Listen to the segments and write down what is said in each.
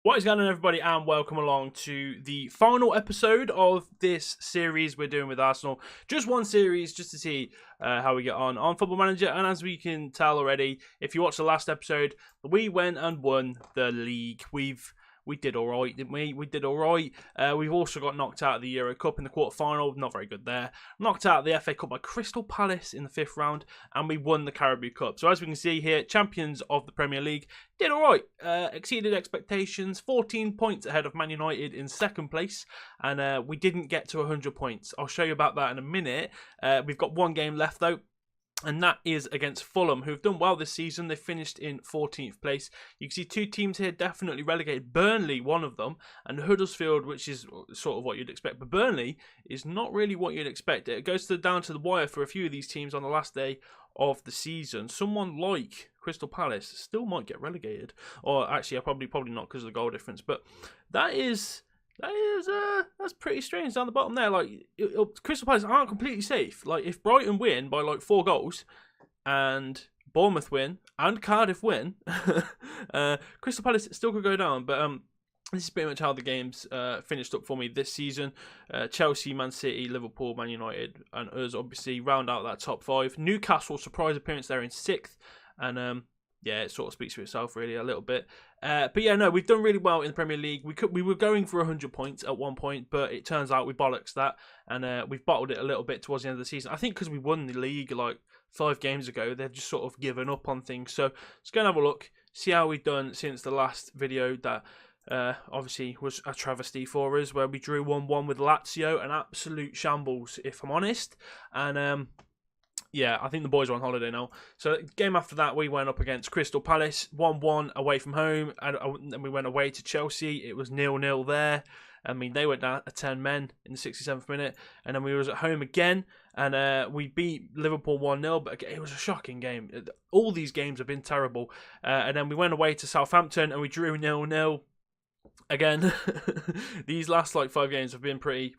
What is going on, everybody, and welcome along to the final episode of this series we're doing with Arsenal. Just one series, just to see how we get on Football Manager. And as we can tell already, if you watched the last episode, we went and won the league. We did all right, didn't we? We did all right. We've also got knocked out of the Euro Cup in the quarter-final. Not very good there. Knocked out of the FA Cup by Crystal Palace in the 5th round. And we won the Carabao Cup. So as we can see here, champions of the Premier League did all right. Exceeded expectations. 14 points ahead of Man United in 2nd place. And we didn't get to 100 points. I'll show you about that in a minute. We've got one game left, though. And that is against Fulham, who've done well this season. They finished in 14th place. You can see two teams here definitely relegated. Burnley, one of them, and Huddersfield, which is sort of what you'd expect. But Burnley is not really what you'd expect. It goes down to the wire for a few of these teams on the last day of the season. Someone like Crystal Palace still might get relegated. Or actually, probably not because of the goal difference. But that's pretty strange down the bottom there. Like, Crystal Palace aren't completely safe. Like, if Brighton win by like 4 goals, and Bournemouth win, and Cardiff win, Crystal Palace still could go down. But this is pretty much how the games finished up for me this season. Chelsea, Man City, Liverpool, Man United, and us obviously round out that top 5. Newcastle, surprise appearance there in 6th, and yeah, it sort of speaks for itself really a little bit. But yeah, no, we've done really well in the Premier League. We were going for 100 points at one point, but it turns out we bollocks that, and we've bottled it a little bit towards the end of the season. I think because we won the league like 5 games ago, they've just sort of given up on things. So let's go and have a look, see how we've done since the last video that obviously was a travesty for us, where we drew 1-1 with Lazio, an absolute shambles, if I'm honest. And yeah, I think the boys are on holiday now. So game after that, we went up against Crystal Palace, 1-1 away from home, and then we went away to Chelsea. It was 0-0 there. I mean, they went down to 10 men in the 67th minute, and then we was at home again, and we beat Liverpool 1-0, but it was a shocking game. All these games have been terrible. And then we went away to Southampton, and we drew 0-0. Again, these last like 4 games have been pretty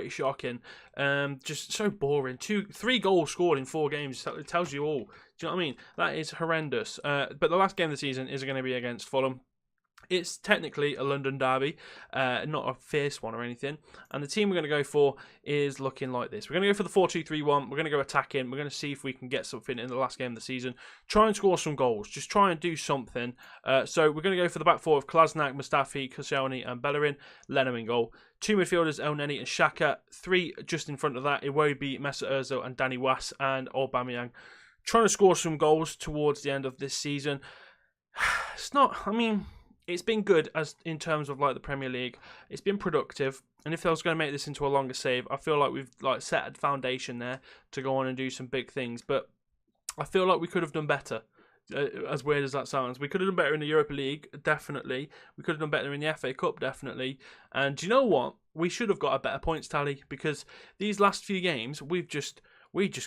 shocking. Just so boring. 3 goals scored in 4 games. It tells you all. Do you know what I mean? That is horrendous. But the last game of the season is going to be against Fulham. It's technically a London derby, not a fierce one or anything. And the team we're going to go for is looking like this. We're going to go for the 4-2-3-1. We're going to go attacking. We're going to see if we can get something in the last game of the season. Try and score some goals. Just try and do something. So we're going to go for the back 4 of Kolasinac, Mustafi, Koscielny and Bellerin. Leno in goal. 2 midfielders, Elneny and Xhaka. 3 just in front of that, Iwobi, Mesut Ozil and Danny Was and Aubameyang. Trying to score some goals towards the end of this season. It's not, I mean, it's been good as in terms of like the Premier League. It's been productive, and if I was going to make this into a longer save, I feel like we've like set a foundation there to go on and do some big things. But I feel like we could have done better. As weird as that sounds, we could have done better in the Europa League, definitely. We could have done better in the FA Cup, definitely. And do you know what? We should have got a better points tally, because these last few games we just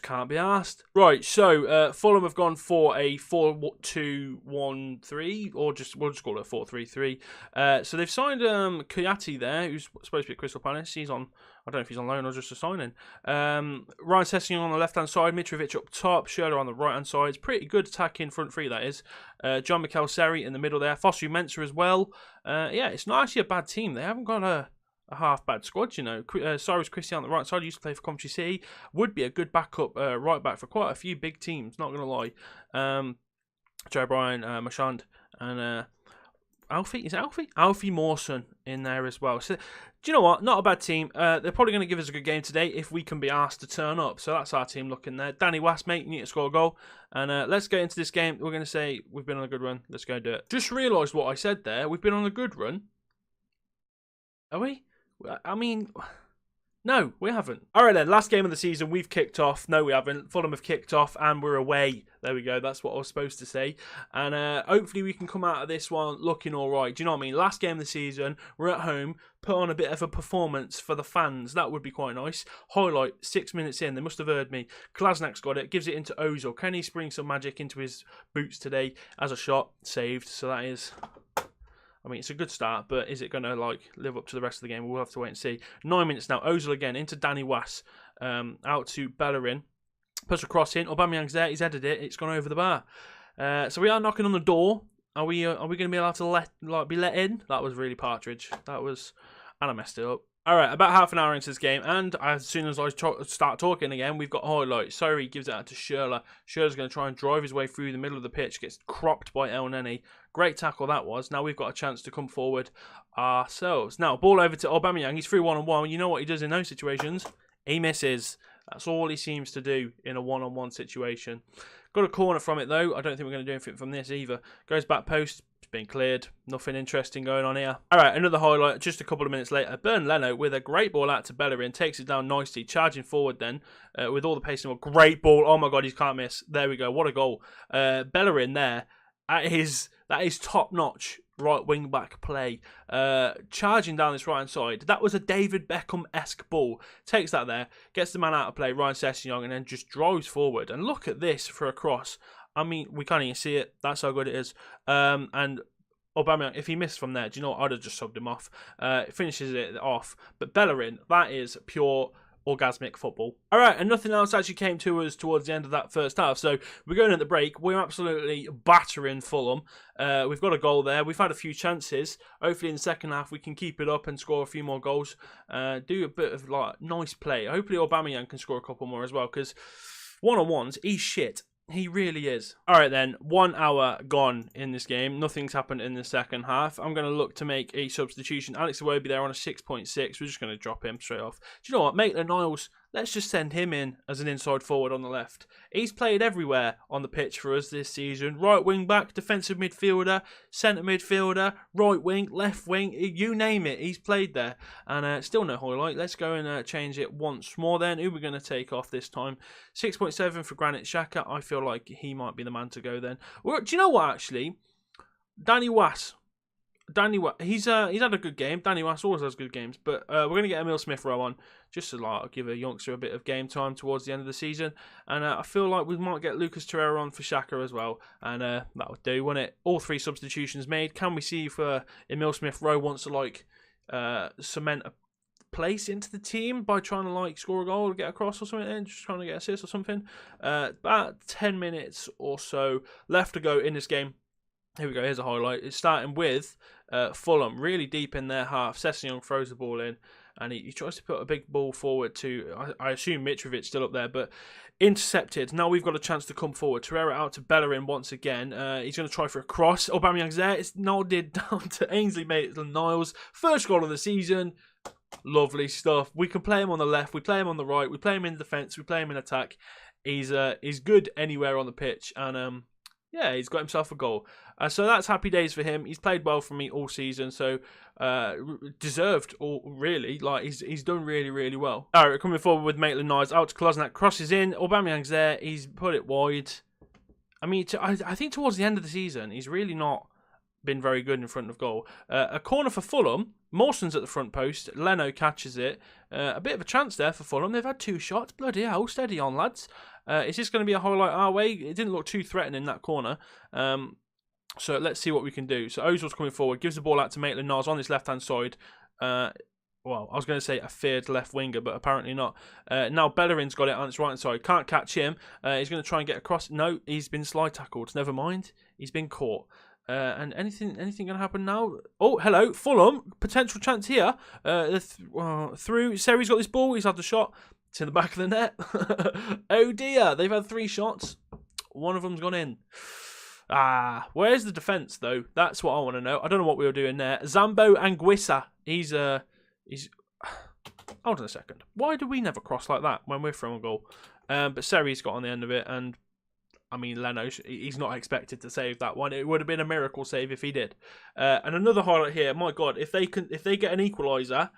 can't be arsed. Right, so Fulham have gone for a 4-2-1-3, or we'll just call it a 4-3-3. So they've signed Kouyaté there, who's supposed to be at Crystal Palace. He's on, I don't know if he's on loan or just a signing. Ryan Sessegnon on the left-hand side, Mitrovic up top, Schürrle on the right-hand side. It's pretty good attacking front 3, that is. John Mikel Seri in the middle there. Fosu Mensah as well. Yeah, it's not actually a bad team. They haven't got a half-bad squad, you know. Cyrus Christie on the right side, used to play for Coventry City. Would be a good backup right back for quite a few big teams, not going to lie. Joe Bryan, Marchand, and Alfie? Is it Alfie? Alfie Mawson in there as well. So, do you know what? Not a bad team. They're probably going to give us a good game today if we can be asked to turn up. So that's our team looking there. Danny Was, mate, you need to score a goal. And let's get into this game. We're going to say we've been on a good run. Let's go do it. Just realised what I said there. We've been on a good run. Are we? I mean, no, we haven't. All right then, last game of the season, we've kicked off. No, we haven't. Fulham have kicked off and we're away. There we go. That's what I was supposed to say. And hopefully we can come out of this one looking all right. Do you know what I mean? Last game of the season, we're at home, put on a bit of a performance for the fans. That would be quite nice. Highlight, 6 minutes in. They must have heard me. Kolasinac got it. Gives it into Ozil. Can he spring some magic into his boots today as a shot? Saved. So that is... I mean, it's a good start, but is it going to like live up to the rest of the game? We'll have to wait and see. 9 minutes now. Ozil again into Danny Was, out to Bellerin. Puts a cross in. Aubameyang's there. He's headed it. It's gone over the bar. So we are knocking on the door Are we going to be allowed to be let in? That was really partridge. That was, and I messed it up. All right, about half an hour into this game, and as soon as I start talking again, we've got highlights. Sorry, gives it out to Schürrle. Schürrle's going to try and drive his way through the middle of the pitch, gets cropped by Elneny. Great tackle that was. Now we've got a chance to come forward ourselves. Now, ball over to Aubameyang. He's through one-on-one. You know what he does in those situations? He misses. That's all he seems to do in a one-on-one situation. Got a corner from it, though. I don't think we're going to do anything from this either. Goes back post. It's been cleared. Nothing interesting going on here. All right, another highlight just a couple of minutes later. Bernd Leno with a great ball out to Bellerin. Takes it down nicely. Charging forward then with all the pace in the world. Great ball. Oh, my God, he can't miss. There we go. What a goal. Bellerin there. That is top-notch right wing-back play. Charging down this right-hand side. That was a David Beckham-esque ball. Takes that there. Gets the man out of play, Ryan Sessegnon, and then just drives forward. And look at this for a cross. I mean, we can't even see it. That's how good it is. And Aubameyang, if he missed from there, do you know what? I'd have just subbed him off. Finishes it off. But Bellerin, that is pure orgasmic football. All right, and nothing else actually came to us towards the end of that first half. So we're going at the break. We're absolutely battering Fulham. We've got a goal there. We've had a few chances. Hopefully in the second half we can keep it up and score a few more goals. Do a bit of nice play. Hopefully Aubameyang can score a couple more as well, because one-on-ones, he's shit. He really is. All right then, 1 hour gone in this game. Nothing's happened in the second half. I'm going to look to make a substitution. Alex Iwobi there on a 6.6. We're just going to drop him straight off. Do you know what? Maitland-Niles, let's just send him in as an inside forward on the left. He's played everywhere on the pitch for us this season. Right wing back, defensive midfielder, centre midfielder, right wing, left wing, you name it. He's played there. And still no highlight. Let's go and change it once more then. Who are we going to take off this time? 6.7 for Granit Xhaka. I feel like he might be the man to go then. Well, do you know what, actually? Danny Was, he's had a good game. Danny Was always has good games, but we're going to get Emil Smith-Rowe on just to give a youngster a bit of game time towards the end of the season. And I feel like we might get Lucas Torreira on for Xhaka as well, and that would do, wouldn't it? All 3 substitutions made. Can we see if Emil Smith-Rowe wants to cement a place into the team by trying to score a goal or get across or something, and just trying to get assists or something? About 10 minutes or so left to go in this game. Here we go, here's a highlight. It's starting with Fulham, really deep in their half. Sessegnon throws the ball in, and he tries to put a big ball forward to, I assume Mitrovic still up there, but intercepted. Now we've got a chance to come forward. Torreira out to Bellerin once again. He's going to try for a cross. Aubameyang's there. It's nodded down to Ainsley Maitland-Niles. First goal of the season. Lovely stuff. We can play him on the left. We play him on the right. We play him in defence. We play him in attack. He's good anywhere on the pitch, and yeah, he's got himself a goal. So that's happy days for him. He's played well for me all season, so deserved, or really, he's done really, really well. All right, we're coming forward with Maitland-Niles out to Kolasinac, crosses in. Aubameyang's there. He's put it wide. I mean, I think towards the end of the season, he's really not been very good in front of goal. A corner for Fulham. Mawson's at the front post. Leno catches it. A bit of a chance there for Fulham. They've had 2 shots. Bloody hell, steady on, lads. Is this going to be a highlight our way? It didn't look too threatening, that corner. So let's see what we can do. So Ozil's coming forward, gives the ball out to Maitland-Niles on this left-hand side. Well, I was going to say a feared left winger, but apparently not. Now Bellerin's got it on its right-hand side. Can't catch him. He's going to try and get across. No, he's been slide tackled. Never mind. He's been caught. And anything going to happen now? Oh, hello, Fulham. Potential chance here. Through. Seri's got this ball. He's had the shot. It's in the back of the net. Oh dear. They've had 3 shots. One of them's gone in. Where's the defence though? That's what I want to know. I don't know what we were doing there. Zambo Anguissa. He's hold on a second. Why do we never cross like that when we're from a goal? But Seri's got on the end of it, and I mean, Leno, he's not expected to save that one. It would have been a miracle save if he did. And another highlight here. My God, if they get an equaliser,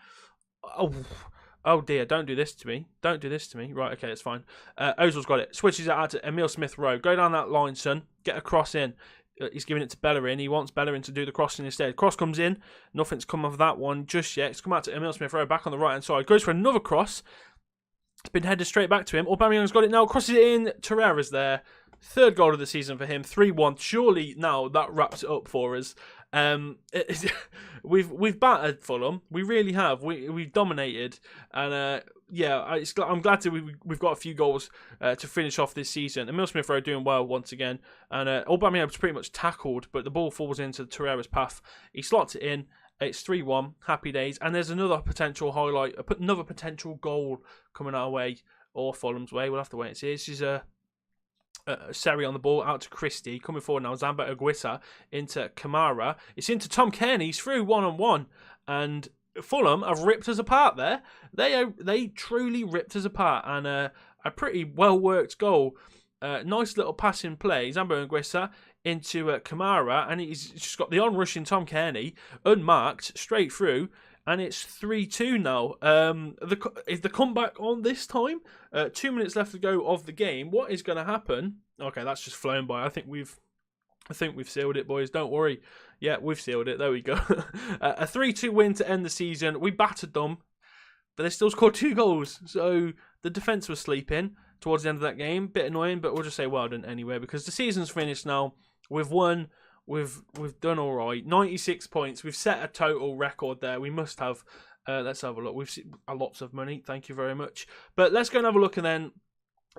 oh dear, don't do this to me. Don't do this to me. Right, okay, it's fine. Ozil's got it. Switches it out to Emil Smith-Rowe. Go down that line, son. Get a cross in. He's giving it to Bellerin. He wants Bellerin to do the crossing instead. Cross comes in. Nothing's come of that one just yet. It's come out to Emil Smith-Rowe back on the right-hand side. Goes for another cross. It's been headed straight back to him. Aubameyang's got it now. Crosses it in. Torreira's there. 3rd goal of the season for him. 3-1. Surely now that wraps it up for us. We've battered Fulham. We really have. We've dominated, and yeah, I'm glad we've got a few goals to finish off this season. Emile Smith Rowe doing well once again, and Aubameyang was pretty much tackled, but the ball falls into Torreira's path. He slots it in. It's 3-1. Happy days. And there's another potential highlight, another potential goal coming our way or Fulham's way. We'll have to wait and see. This is Seri on the ball out to Christie. Coming forward now, Zamba Aguisa into Kamara. It's into Tom Cairney. He's through 1-on-1. And Fulham have ripped us apart there. They truly ripped us apart. And a pretty well-worked goal. Nice little passing play. Zamba Aguisa into Kamara, and he's just got the on-rushing Tom Cairney, unmarked, straight through, and it's 3-2 now. Is the comeback on this time? 2 minutes left to go of the game. What is going to happen? Okay, that's just flown by. I think we've sealed it, boys. Don't worry. Yeah, we've sealed it. There we go. A 3-2 win to end the season. We battered them, but they still scored 2 goals. So the defence was sleeping towards the end of that game. Bit annoying, but we'll just say well done anyway, because the season's finished now. We've won. We've done all right. 96 points. We've set a total record there. We must have. Let's have a look. We've seen lots of money. Thank you very much. But let's go and have a look and then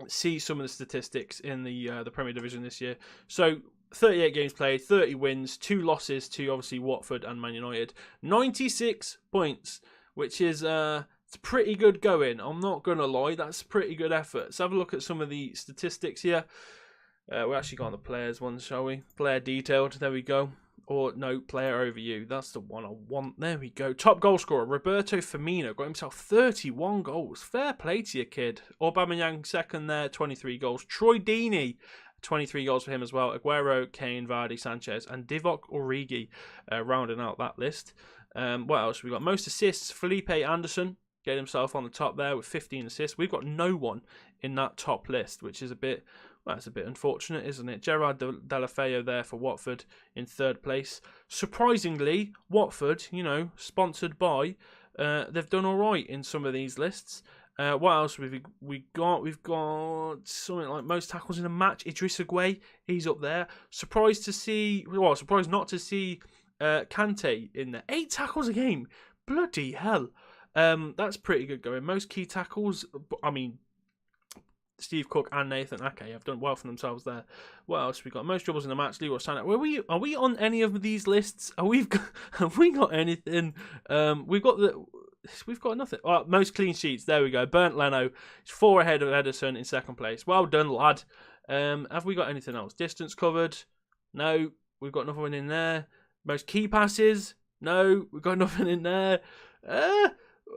see some of the statistics in the Premier Division this year. So 38 games played, 30 wins, 2 losses to obviously Watford and Man United. 96 points, which is it's pretty good going. I'm not gonna lie. That's pretty good effort. Let's have a look at some of the statistics here. We're actually got on the players one, shall we? Player detailed. There we go. Or no, player overview. That's the one I want. There we go. Top goal scorer Roberto Firmino got himself 31 goals. Fair play to you, kid. Aubameyang second there, 23 goals. Troy Deeney, 23 goals for him as well. Aguero, Kane, Vardy, Sanchez, and Divock Origi rounding out that list. What else? We got most assists. Felipe Anderson get himself on the top there with 15 assists. We've got no one in that top list, which is a bit. Well, that's a bit unfortunate, isn't it? Gerard Deulofeu there for Watford in 3rd place. Surprisingly, Watford, sponsored by, they've done all right in some of these lists. What else have we got? We've got something like most tackles in a match. Idrissa Gueye, he's up there. Surprised not to see Kante in there. 8 tackles a game. Bloody hell. That's pretty good going. Most key tackles, I mean, Steve Cook and Nathan Ake have done well for themselves there. What else we got? Most dribbles in the match. Leroy Sané. Are we on any of these lists? Have we got anything? We've got nothing. Oh, most clean sheets. There we go. Bernd Leno is 4 ahead of Ederson in 2nd place. Well done, lad. Have we got anything else? Distance covered? No. We've got nothing in there. Most key passes? No. We've got nothing in there.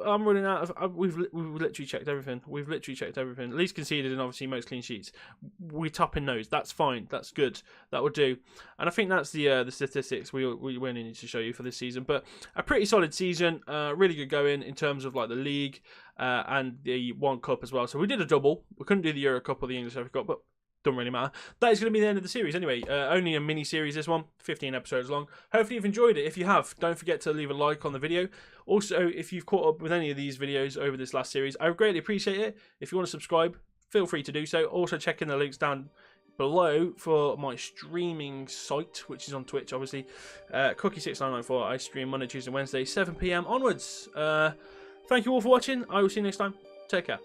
I'm running out of. We've literally checked everything. Least conceded and obviously most clean sheets. We're topping those. That's fine. That's good. That will do. And I think that's the statistics we really need to show you for this season. But a pretty solid season. Really good going in terms of like the league and the One Cup as well. So we did a double. We couldn't do the Euro Cup or the English FA Cup, but doesn't really matter. That is going to be the end of the series anyway. Only a mini series, this one, 15 episodes long. Hopefully you've enjoyed it. If you have, don't forget to leave a like on the video. Also, if you've caught up with any of these videos over this last series, I would greatly appreciate it. If you want to subscribe, feel free to do so. Also, check in the links down below for my streaming site, which is on Twitch, obviously. Cookie6994. I stream Monday, Tuesday, Wednesday, 7 PM onwards. Thank you all for watching. I will see you next time. Take care.